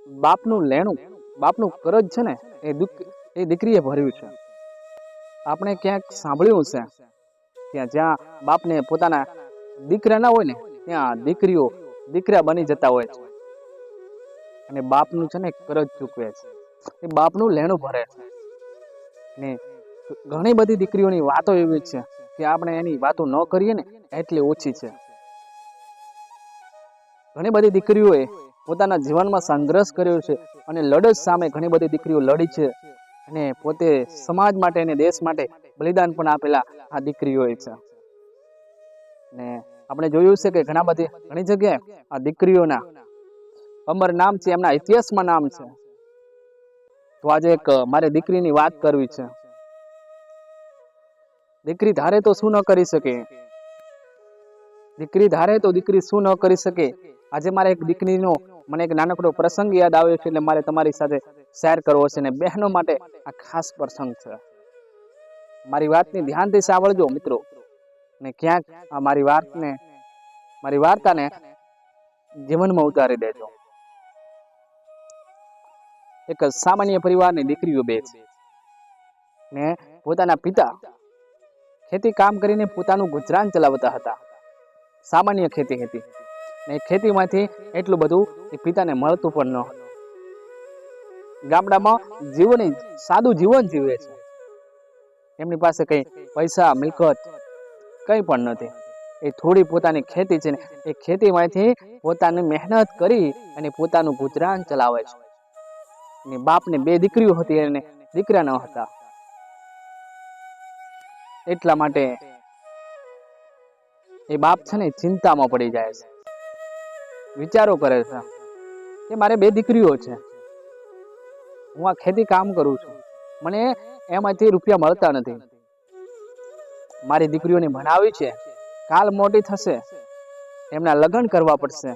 બાપનું લેણું, બાપનું કરજ છે ને એ દીકરીએ ભર્યું છે. આપણે ક્યાંક સાંભળ્યું છે કે જ્યાં બાપને પોતાના દીકરા ના હોય ને ત્યાં દીકરા બની જતા હોય છે અને બાપનું છે ને કરજ ચૂકવે છે, એ બાપનું લેણું ભરે છે. ને ઘણી બધી દીકરીઓની વાતો એવી છે કે આપણે એની વાતો ન કરીએ ને એટલી ઓછી છે. ઘણી બધી દીકરીઓએ પોતાના જીવનમાં સંઘર્ષ કર્યો છે અને લડત સામે ઘણી બધી દીકરીઓ લડી છે અને પોતે સમાજ માટે અને દેશ માટે બલિદાન પણ આપેલા આ દીકરીઓ છે. ને આપણે જોયું છે કે ઘણી જગ્યાએ આ દીકરીઓના અમર નામ છે, એમના ઇતિહાસમાં નામ છે. તો આજે એક મારે દીકરીની વાત કરવી છે. દીકરી ધારે તો શું ન કરી શકે, દીકરી ધારે તો દીકરી શું ન કરી શકે. આજે મારે એક દીકરીનો મને એક નાનકડો પ્રસંગ યાદ આવ્યો છે એટલે મારે તમારી સાથે શેર કરવો છે. ને બહેનો માટે આ ખાસ પ્રસંગ છે. મારી વાતને ધ્યાનથી સાંભળજો મિત્રો, ને ક્યાંક આ મારી વાર્તાને જીવનમાં ઉતારી દેજો. એક સામાન્ય પરિવારની દીકરીઓ બે છે ને પોતાના પિતા ખેતી કામ કરીને પોતાનું ગુજરાન ચલાવતા હતા. સામાન્ય ખેતી હતી ને ખેતીમાંથી એટલું બધું એ પિતાને મળતું પણ ન હતું. ગામડામાં સાદું જીવન જીવે છે. એમની પાસે કઈ પૈસા મિલકત કઈ પણ નથી. એ થોડી પોતાની ખેતી છે ને એ ખેતીમાંથી પોતાની મહેનત કરી અને પોતાનું ગુજરાન ચલાવે છે. અને બાપને બે દીકરીઓ હતી અને દીકરા ન હતા. એટલા માટે એ બાપ છે ને ચિંતામાં પડી જાય છે. વિચારો કરે છે કે મારે બે દીકરીઓ છે, હું આ ખેતી કામ કરું છું, મને એમાંથી રૂપિયા મળતા નથી. મારી દીકરીઓને ભણાવી છે, કાલ મોટી થશે, એમના લગ્ન કરવા પડશે,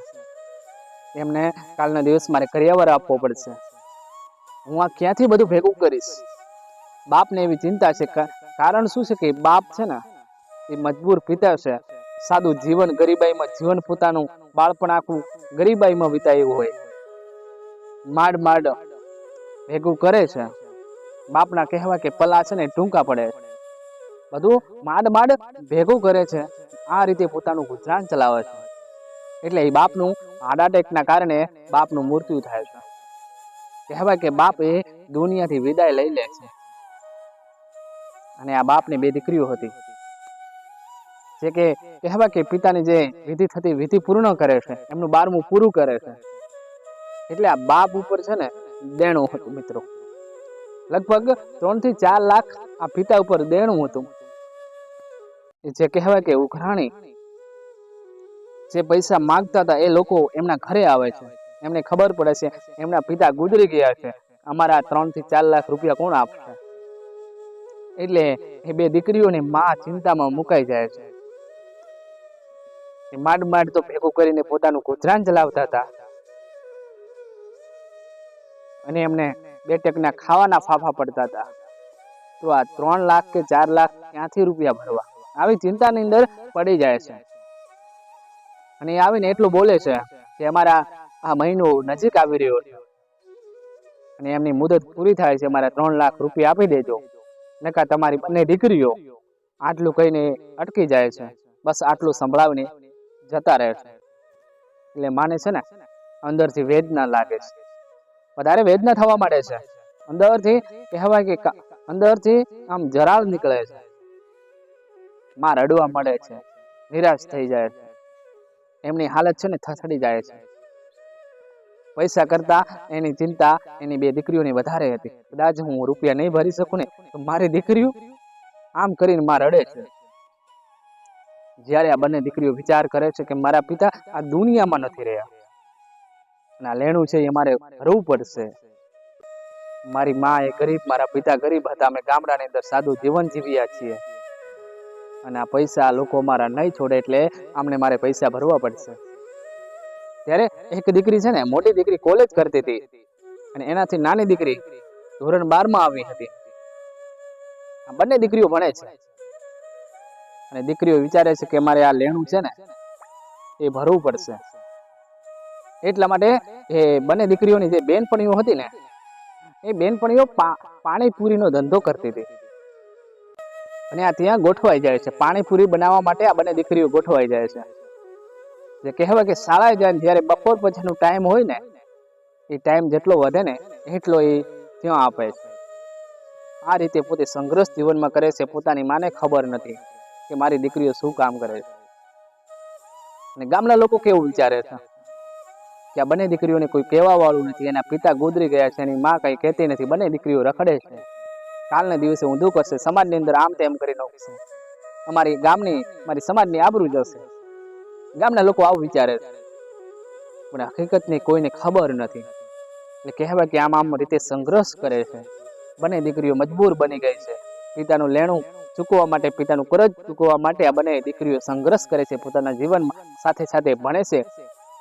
એમને કાલના દિવસ મારે કરિયાવર આપવો પડશે. હું આ ક્યાંથી બધું ભેગું કરીશ? બાપને એવી ચિંતા છે. કારણ શું છે કે બાપ છે ને એ મજબૂર પિતા છે. સાદું જીવન, ગરીબાઈમાં જીવન, પોતાનું બાળપણ આખું ગરીબાઈમાં વિતાવ્યું હોય, માંડ ભેગું કરે છે. બાપના કહેવા કે પલા છે ને ટૂંકા પડે, બધું માંડ ભેગું કરે છે. આ રીતે પોતાનું ગુજરાન ચલાવે છે. એટલે એ બાપનું હાર્ટ એટેકના કારણે બાપનું મૃત્યુ થાય છે. કહેવાય કે બાપ એ દુનિયાથી વિદાય લઈ લે છે. અને આ બાપને બે દીકરીઓ હતી જે કે કહેવાય કે પિતાની જે વિધિ થતી વિધિ પૂર્ણ કરે છે, એમનું 12મું પૂરું કરે છે. એટલે આ બાપ ઉપર છે ને દેણું હતું મિત્રો. લગભગ 3 થી 4 લાખ આ પિતા ઉપર દેણું હતું. જે કહેવાય કે ઉઘરાણી જે પૈસા માંગતા હતા એ લોકો એમના ઘરે આવે છે. એમને ખબર પડે છે એમના પિતા ગુજરી ગયા છે, અમારા 3 થી 4 લાખ રૂપિયા કોણ આપશે? એટલે એ બે દીકરીઓની માં ચિંતામાં મુકાઈ જાય છે. માંડ તો ભેગું કરીને પોતાનું ગુજરાન ચલાવતા હતા અને એમને 2 ટકના ખાવાના ફાફા પડતા હતા. તો આ 3 લાખ કે 4 લાખ ક્યાંથી રૂપિયા ભરવા? આવી ચિંતાની અંદર પડી જાય છે. અને એ આવીને એટલું બોલે છે કે અમારા આ મહિનો નજીક આવી રહ્યો છે અને એમની મુદત પૂરી થાય છે, અમારા 3 લાખ રૂપિયા આપી દેજો, નકા તમારી બંને દીકરીઓ. આટલું કહીને અટકી જાય છે. બસ આટલું સંભળાવીને જતા રહે છે. એટલે માને છે ને અંદરથી વેદના લાગે છે, વધારે વેદના થવા માંડે છે. અંદરથી કહેવાય કે અંદરથી આમ જરાળ નીકળે છે. માં રડવા મળે છે, નિરાશ થઈ જાય છે. એમની હાલત છે ને થસડી જાય છે. પૈસા કરતા એની ચિંતા એની બે દીકરીઓની વધારે હતી. કદાચ હું રૂપિયા નહીં ભરી શકું ને તો મારી દીકરીઓ, આમ કરીને માં રડે છે. જ્યારે આ બંને દીકરીઓ વિચાર કરે છે કે મારા પિતા આ દુનિયામાં નથી રહ્યા અને આ લેણું છે એ મારે ભરવું પડશે. મારી માં એ ગરીબ, મારા પિતા ગરીબ હતા, અમે ગામડાની અંદર સાદું જીવન જીવ્યા છીએ અને આ પૈસા લોકો મારા નહીં છોડે એટલે આમને મારે પૈસા ભરવા પડશે. ત્યારે એક દીકરી છે ને, મોટી દીકરી કોલેજ કરતી હતી અને એનાથી નાની દીકરી ધોરણ 12માં આવી હતી. આ બંને દીકરીઓ ભણે છે અને દીકરીઓ વિચારે છે કે મારે આ લેણું છે ને એ ભરવું પડશે. એટલા માટે એ બંને દીકરીઓની જે બેનપણીઓ હતી ને, એ બેનપણીઓ પાણીપુરીનો ધંધો કરતી હતી. અને આ ત્યાં ગોઠવાઈ જાય છે. પાણીપુરી બનાવવા માટે આ બંને દીકરીઓ ગોઠવાઈ જાય છે. જે કહેવાય કે શાળાએ જાય જ્યારે બપોર પછીનો ટાઈમ હોય ને, એ ટાઈમ જેટલો વધે ને એટલો એ ત્યાં આપે છે. આ રીતે પોતે સંઘર્ષ જીવનમાં કરે છે. પોતાની માને ખબર નથી કે મારી દીકરીઓ શું કામ કરે છે. અને ગામના લોકો કેવું વિચારે છે કે આ બંને દીકરીઓને કોઈ કહેવા વાળું નથી, એના પિતા ગુજરી ગયા છે, એની માં કઈ કહેતી નથી, બંને દીકરીઓ રખડે છે, કાલના દિવસે ઊંધું કરશે, સમાજની અંદર આમ તેમ કરી નાખશે, અમારી ગામની મારી સમાજની આબરૂ જશે. ગામના લોકો આવું વિચારે છે, પણ હકીકતની કોઈને ખબર નથી. એટલે કહેવાય કે આમ રીતે સંઘર્ષ કરે છે. બંને દીકરીઓ મજબૂર બની ગઈ છે. પિતાનું લેણું ચૂકવવા માટે, પિતાનું કરજ ચૂકવવા માટે આ બંને દીકરીઓ સંઘર્ષ કરે છે. પોતાના જીવનમાં સાથે સાથે ભણે છે.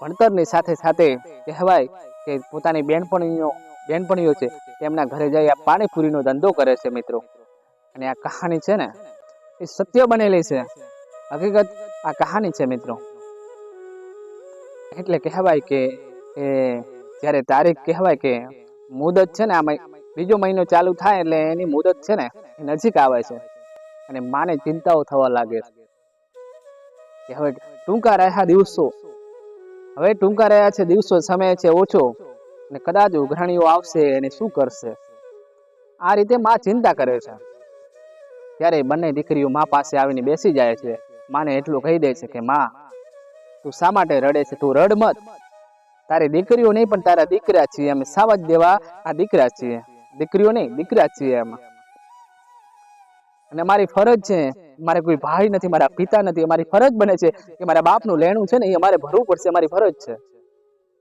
ભણતરની સાથે સાથે કહેવાય કે પોતાની બેનપણીઓ છે તેમના ઘરે જઈ આ પાણીપુરીનો ધંધો કરે છે મિત્રો. અને આ કહાની છે ને એ સત્ય બનેલી છે, હકીકત આ કહાની છે મિત્રો. એટલે કહેવાય કે એ જ્યારે તારીખ કહેવાય કે મુદત છે ને, આમાં બીજો મહિનો ચાલુ થાય એટલે એની મુદત છે ને એ નજીક આવે છે. અને માને ચિંતાઓ થવા લાગે છે કે હવે ટૂંકા રહ્યા દિવસો, હવે ટૂંકા રહ્યા છે દિવસો, સમય છે ઓછો, અને કદાચ ઉઘરાણીઓ આવશે અને શું કરશે. આ રીતે માં ચિંતા કરે છે. ત્યારે બંને દીકરીઓ માં પાસે આવીને બેસી જાય છે. માને એટલું કહી દે છે કે માં, તું શા માટે રડે છે? તું રડ મત. તારી દીકરીઓ નહીં પણ તારા દીકરા છીએ અમે, સાવજ દેવા આ દીકરા છીએ, દીકરીઓ નહીં દીકરા છીએ એમાં. અને મારી ફરજ છે, મારે કોઈ ભાઈ નથી, મારા પિતા નથી, અમારી ફરજ બને છે કે મારા બાપનું લેણું છે ને એ અમારે ભરવું પડશે, મારી ફરજ છે.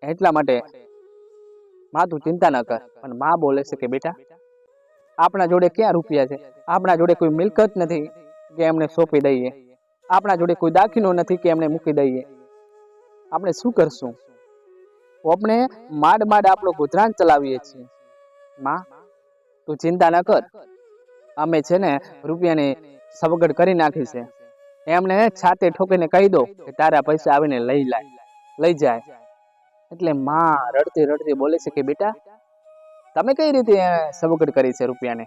એટલા માટે માં તું ચિંતા ન કર. પણ માં બોલે છે કે બેટા, આપણા જોડે ક્યાં રૂપિયા છે? આપણા જોડે કોઈ મિલકત નથી કે એમને સોંપી દઈએ, આપણા જોડે કોઈ દાખલો નથી કે એમને મૂકી દઈએ. આપણે શું કરશું? આપણે માંડ આપણો ગુજરાન ચલાવીએ છીએ. માં તું ચિંતા ન કર, અમે છે ને રૂપિયાની સવગડ કરી નાખી છે. એમને છાતે ઠોકીને કહી દો કે તારા પૈસા આવીને લઈ જાય. એટલે માં રડતી રડતી બોલે છે કે બેટા, તમે કઈ રીતે સવગડ કરી છે રૂપિયાને?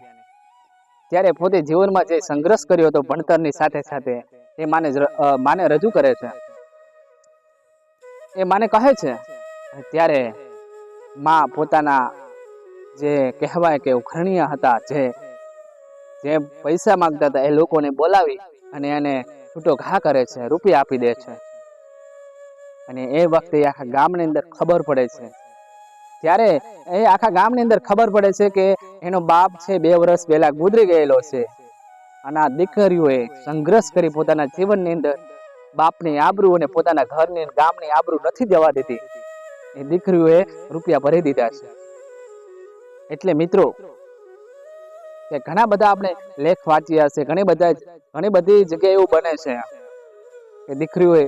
ત્યારે પોતે જીવનમાં જે સંઘર્ષ કર્યો હતો ભણતરની સાથે સાથે એ માને રજૂ કરે છે. એ માને કહે છે. ત્યારે માં પોતાના જે કહેવાય કે ઉઘરણીયા હતા, જે પૈસા માંગતા હતા, એ લોકોને બોલાવી અને એને છૂટો ઘા કરે છે, રૂપિયા આપી દે છે. અને એ વખતે આખા ગામની અંદર ખબર પડે છે. ત્યારે એ આખા ગામની અંદર ખબર પડે છે કે એનો બાપ છે 2 વર્ષ પહેલા ગુજરી ગયેલો છે. અને આ દીકરીઓએ સંઘર્ષ કરી પોતાના જીવનની અંદર બાપની આબરૂ અને પોતાના ઘરની ગામની આબરૂ નથી જવા દીધી. એ દીકરીઓએ રૂપિયા ભરી દીધા છે. એટલે મિત્રો કે ઘણા બધા આપણે લેખ વાંચ્યા છે, ઘણી બધી જગ્યાએ એવું બને છે કે દીકરીઓએ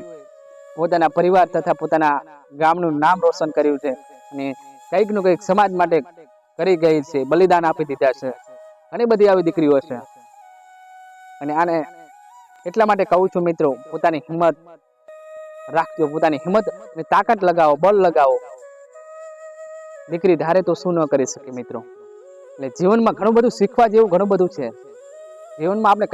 પોતાના પરિવાર તથા પોતાના ગામનું નામ રોશન કર્યું છે અને કંઈક નું કંઈક સમાજ માટે કરી ગઈ છે, બલિદાન આપી દીધા છે. ઘણી બધી આવી દીકરીઓ છે. અને આને એટલા માટે કહું છું મિત્રો, પોતાની હિંમત રાખજો, પોતાની હિંમત અને તાકાત લગાવો, બળ લગાવો. દીકરી ધારે તો શું ન કરી શકે મિત્રો. એટલે જીવનમાં ઘણું બધું શીખવા જેવું ઘણું બધું છે. જીવનમાં આપણે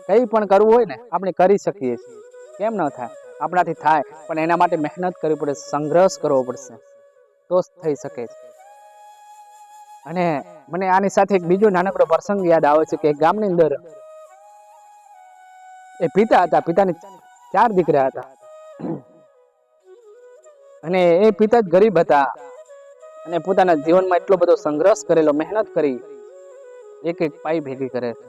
કંઈ પણ કરવું હોય ને આપણે કરી શકીએ છીએ. કેમ ન થાય? આપણાથી થાય, પણ એના માટે મહેનત કરવી પડે, સંઘર્ષ કરવો પડશે, તો જ થઈ શકે છે. અને મને આની સાથે એક બીજો નાનકડો પ્રસંગ યાદ આવે છે કે ગામની અંદર એ પિતા હતા, પિતાને 4 દીકરા હતા. અને એ પિતા જ ગરીબ હતા અને પોતાના જીવનમાં એટલો બધો સંઘર્ષ કરેલો, મહેનત કરી, એક પાઈ ભેગી કરે છે.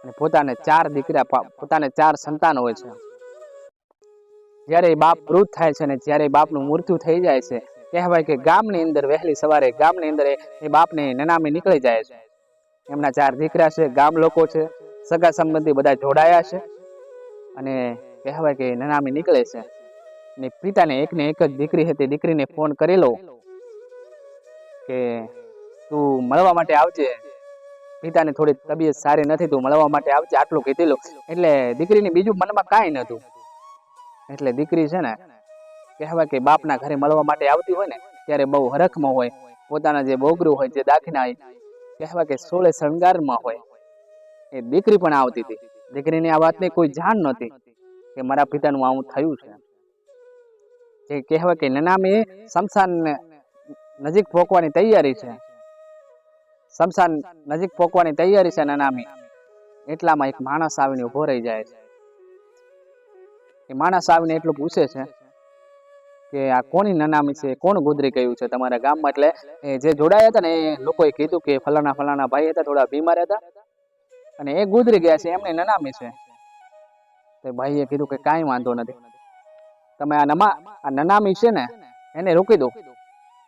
અને પોતાને 4 દીકરા, પોતાને 4 સંતાન હોય છે. જ્યારે બાપ વૃદ્ધ થાય છે ને જ્યારે બાપનું મૃત્યુ થઈ જાય છે, કહેવાય કે ગામની અંદર વહેલી સવારે ગામની અંદર એ બાપને નનામી નીકળી જાય છે. એમના 4 દીકરા છે, ગામ લોકો છે, સગા સંબંધી બધા જોડાયા છે. અને કહેવાય કે નનામી નીકળે છે. ને પિતાને એકને એક જ દીકરી હતી, દીકરીને ફોન કરેલો કે તું મળવા માટે આવજે, પિતાને થોડી તબિયત સારી નથી, તું મળવા માટે આવજે, આટલું કીધેલું. એટલે દીકરીની બીજું મનમાં કાંઈ નહોતું. એટલે દીકરી છે ને કહેવાય કે બાપના ઘરે મળવા માટે આવતી હોય ને ત્યારે બહુ હરખમાં હોય, પોતાના જે બોગરું હોય, જે દાખના હોય, કહેવાય કે સોળે શણગારમાં હોય. એ દીકરી પણ આવતી હતી. દીકરીની આ વાતની કોઈ જાણ નહોતી કે મારા પિતાનું આવું થયું છે. જે કહેવાય કે નનામી શમશાન નજીક પોકવાની તૈયારી છે. શમશાન નજીક પોકવાની તૈયારી છે નનામી. એટલામાં એક માણસ આવીને ઉભો રહી જાય છે. એ માણસ આવીને એટલું પૂછે છે કે આ કોની નનામી છે, કોણ ગુજરી ગયું છે તમારા ગામમાં? એટલે જે જોડાયા હતા ને એ લોકોએ કીધું કે ફલાણા ફલાણા ભાઈ હતા, થોડા બીમાર હતા અને એ ગુજરી ગયા છે, એમની નનામી છે. તો ભાઈએ કીધું કે કાંઈ વાંધો નથી, તમે આ નનામી છે ને એને રોકી દો,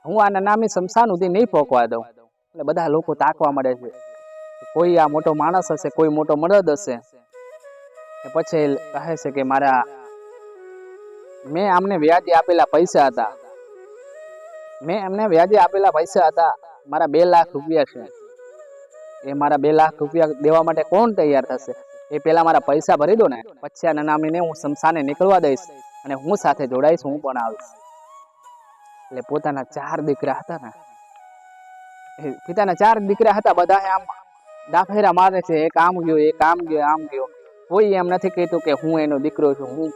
હું આ નનામી શમશાન સુધી નહીં પહોંચવા દઉં. એટલે બધા લોકો તાકવા મળે છે, કોઈ આ મોટો માણસ હશે, કોઈ મોટો મરદ હશે. પછી કહે છે કે મેં આમને વ્યાજે આપેલા પૈસા હતા, મારા 2 લાખ રૂપિયા છે. એ મારા 2 લાખ રૂપિયા દેવા માટે કોણ તૈયાર થશે? એ પેલા મારા પૈસા ભરી દો ને, પછી આ નનામીને હું શમશાને નીકળવા દઈશ અને હું સાથે જોડાઈશ, હું પણ આવીશ. એટલે પોતાના 4 દીકરા હતા ને, પિતાના 4 દીકરા હતા, બધા આમ ડાફેરા મારે છે, એક આમ ગયો, એક આમ ગયો, આમ ગયો. કોઈ એમ નથી કહેતું કે હું એનો દીકરો છું, હું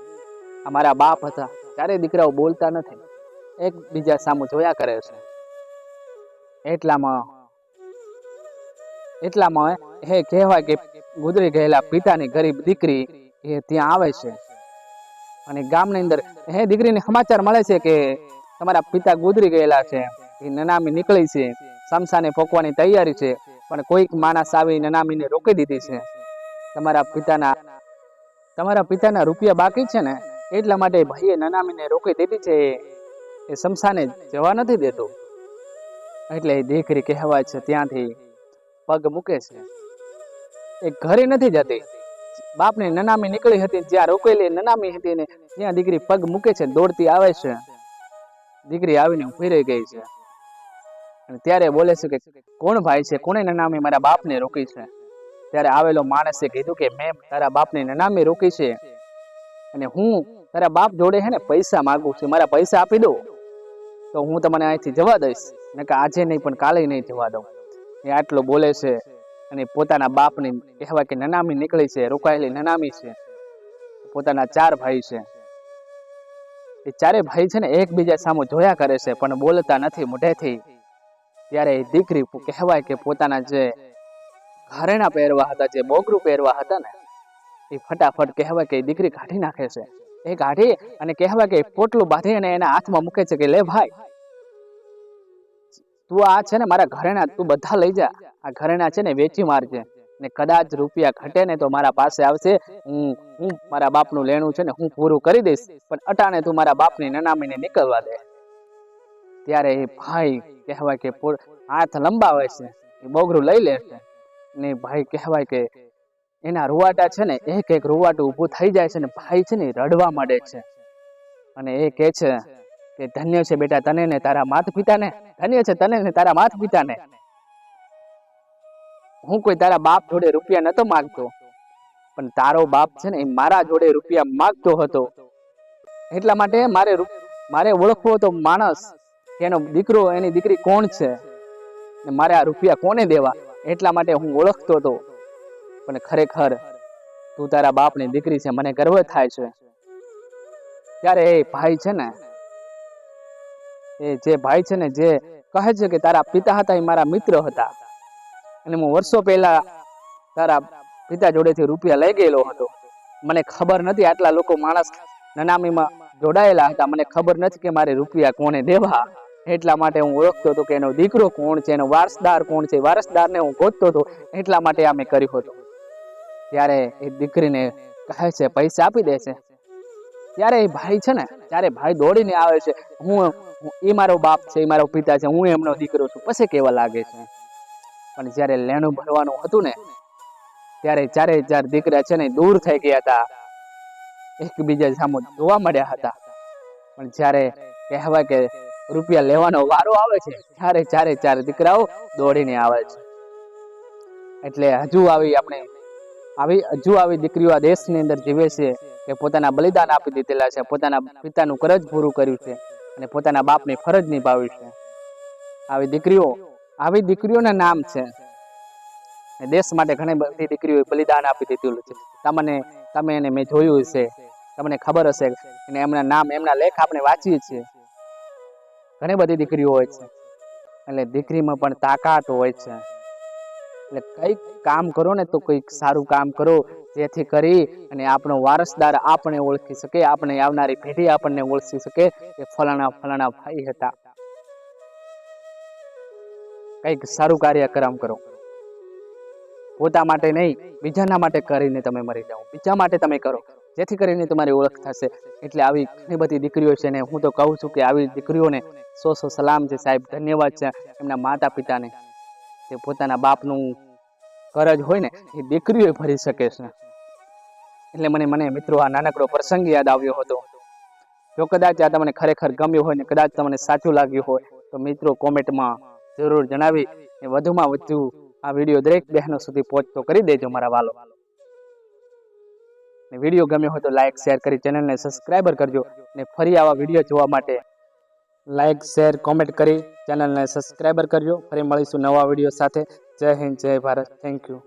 અમારા બાપ હતા. 4 દીકરાઓ બોલતા નથી, એકબીજા સામું જોયા કરે છે. એટલામાં એ કહેવાય કે ગુજરી ગયેલા પિતાની ગરીબ દીકરી એ ત્યાં આવે છે અને ગામની અંદર એ દીકરીને સમાચાર મળે છે કે તમારા પિતા ગુજરી ગયેલા છે, એ નનામી નીકળી છે, શમશાને પોકવાની તૈયારી છે, પણ કોઈક માણસ આવી નનામીને રોકી દીધી છે. તમારા પિતાના રૂપિયા બાકી છે ને, એટલા માટે ભાઈએ નનામીને રોકી દીધી છે, એ શમશાને જવા નથી દેતો. એટલે એ દીકરી કહેવાય છે ત્યાંથી પગ મૂકે છે, એ ઘરે નથી જતી. બાપની નનામી નીકળી હતી, જ્યાં રોકેલી નનામી હતી ને ત્યાં દીકરી પગ મૂકે છે, દોડતી આવે છે. દીકરી આવીને ઊભી રહી ગઈ છે અને ત્યારે બોલે છે કે કોણ ભાઈ છે, કોણે નનામી મારા બાપને રોકી છે? ત્યારે આવેલો માણસે કીધું કે મેં તારા બાપની નનામી રોકી છે અને હું તારા બાપ જોડે હે ને પૈસા માંગુ છું, મારા પૈસા આપી દો તો હું તમને અહીંથી જવા દઈશ, ને કે આજે નહીં પણ કાલે નહીં જવા દઉં. એ આટલો બોલે છે અને પોતાના બાપની કહેવાય કે નનામી નીકળી છે, રોકાયેલી નનામી છે. પોતાના 4 ભાઈ છે, એ 4 ભાઈ છે ને એકબીજા સામે જોયા કરે છે પણ બોલતા નથી મોઢેથી. ત્યારે એ દીકરી કહેવાય કે પોતાના જે ઘરેણા પહેરવા હતા, જે બોગરું પહેરવા હતા ને, એ ફટાફટ કહેવાય કે દીકરી કાઢી નાખે છે. એ કાઢી અને કહેવાય કે પોટલું બાંધી અને એના હાથમાં મૂકે છે કે લે ભાઈ, તું આ છે ને મારા ઘરેણા તું બધા લઈ જા, આ ઘરેણા છે ને વેચી મારજે, ને કદાચ રૂપિયા ઘટે ને તો મારા પાસે આવશે, હું મારા બાપનું લેણું છે ને હું પૂરું કરી દઈશ, પણ અટાણે તું મારા બાપની નનામીને નીકળવા દે. ત્યારે એ ભાઈ કહેવાય કે હાથ લંબાવે છે, એ બોગરું લઈ લે છે ને ભાઈ કહેવાય કે એના રૂવાટા છે ને એક એક રૂવાટું ઊભું થઈ જાય છે ને ભાઈ છે ને રડવા માંડે છે અને એ કહે છે કે ધન્ય છે બેટા તને ને તારા માતા પિતાને, ધન્ય છે તને ને તારા માતા પિતાને. હું કોઈ તારા બાપ જોડે રૂપિયા નતો માંગતો, પણ તારો બાપ છે ને એ મારા જોડે રૂપિયા માંગતો હતો, એટલા માટે મારે ઓળખવો હતો માણસ, એનો દીકરો એની દીકરી કોણ છે ને મારે આ રૂપિયા કોને દેવા, એટલા માટે હું ઓળખતો હતો. પણ ખરેખર તું તારા બાપની દીકરી છે, મને ગર્વ થાય છે. ત્યારે એ ભાઈ છે ને, એ જે ભાઈ છે ને જે કહે છે કે તારા પિતા હતા એ મારા મિત્ર હતા અને હું વર્ષો પહેલા તારા પિતા જોડેથી રૂપિયા લઈ ગયેલો હતો, મને ખબર નથી આટલા લોકો માણસ નનામીમાં જોડાયેલા હતા, મને ખબર નથી કે મારે રૂપિયા કોને દેવા, એટલા માટે હું ઓળખતો હતો કે એનો દીકરો કોણ છે, એનો વારસદાર કોણ છે, વારસદારને હું ગોતતો હતો, એટલા માટે આ મેં કર્યું હતું. ત્યારે એ દીકરીને કહે છે પૈસા આપી દે છે. ત્યારે એ ભાઈ છે ને, ત્યારે ભાઈ દોડીને આવે છે, એ મારો બાપ છે, એ મારો પિતા છે, હું એમનો દીકરો છું. પછી કેવા લાગે છે. પણ જ્યારે લેણું ભરવાનું હતું ને ત્યારે 4 દીકરા છે ને દૂર થઈ ગયા હતા, એકબીજા સામે જોવા મળ્યા હતા. પણ જ્યારે કહેવાય કે રૂપિયા લેવાનો વારો આવે છે ત્યારે 4 દીકરાઓ દોડીને આવે છે. એટલે હજુ આવી દીકરીઓ આ દેશની અંદર જીવે છે કે પોતાના બલિદાન આપી દીધેલા છે, પોતાના પિતાનું કરજ પૂરું કર્યું છે અને પોતાના બાપની ફરજ નિભાવી છે. આવી દીકરીઓના નામ છે. દેશ માટે ઘણી બધી દીકરીઓએ બલિદાન આપી દીધેલું છે. તમે એને મેં જોયું છે, તમને ખબર હશે, અને એમના નામ, એમના લેખ આપણે વાંચીએ છીએ. ઘણી બધી દીકરીઓ હોય છે, એટલે દીકરીમાં પણ તાકાત હોય છે. એટલે કંઈક કામ કરો ને તો કંઈક સારું કામ કરો, જેથી કરી અને આપણો વારસદાર આપણે ઓળખી શકે, આપણે આવનારી પેઢી આપણને ઓળખી શકે કે ફલાણા ભાઈ હતા. કંઈક સારું કાર્યક્રમ કરો. પોતા માટે નહીં, બીજાના માટે કરીને તમે મરી જાઓ. બીજા માટે તમે કરો, જેથી કરીને તમારી ઓળખ થશે. એટલે આવી ઘણી બધી દીકરીઓ છે ને હું તો કહું છું કે આવી દીકરીઓને સો સલામ છે સાહેબ, ધન્યવાદ છે એમના માતા પિતાને, તે પોતાના બાપનું કરજ હોય ને એ દીકરીઓ ભરી શકે છે. એટલે મને મિત્રો આ નાનકડો પ્રસંગ યાદ આવ્યો હતો. જો કદાચ આ તમને ખરેખર ગમ્યું હોય ને કદાચ તમને સાચું લાગ્યું હોય તો મિત્રો કોમેન્ટમાં જરૂર જણાવી વધુમાં વધુ આ વિડીયો દરેક બહેનો સુધી પહોંચતો કરી દેજો મારા વાલો. વિડીયો ગમ્યો હોય તો લાઈક શેર કરી ચેનલને સબસ્ક્રાઈબર કરજો. અને ફરી આવા વિડીયો જોવા માટે લાઈક શેર કોમેન્ટ કરી ચેનલને સબસ્ક્રાઈબર કરજો. ફરી મળીશું નવા વિડીયો સાથે. જય હિન્દ, જય ભારત. Thank you.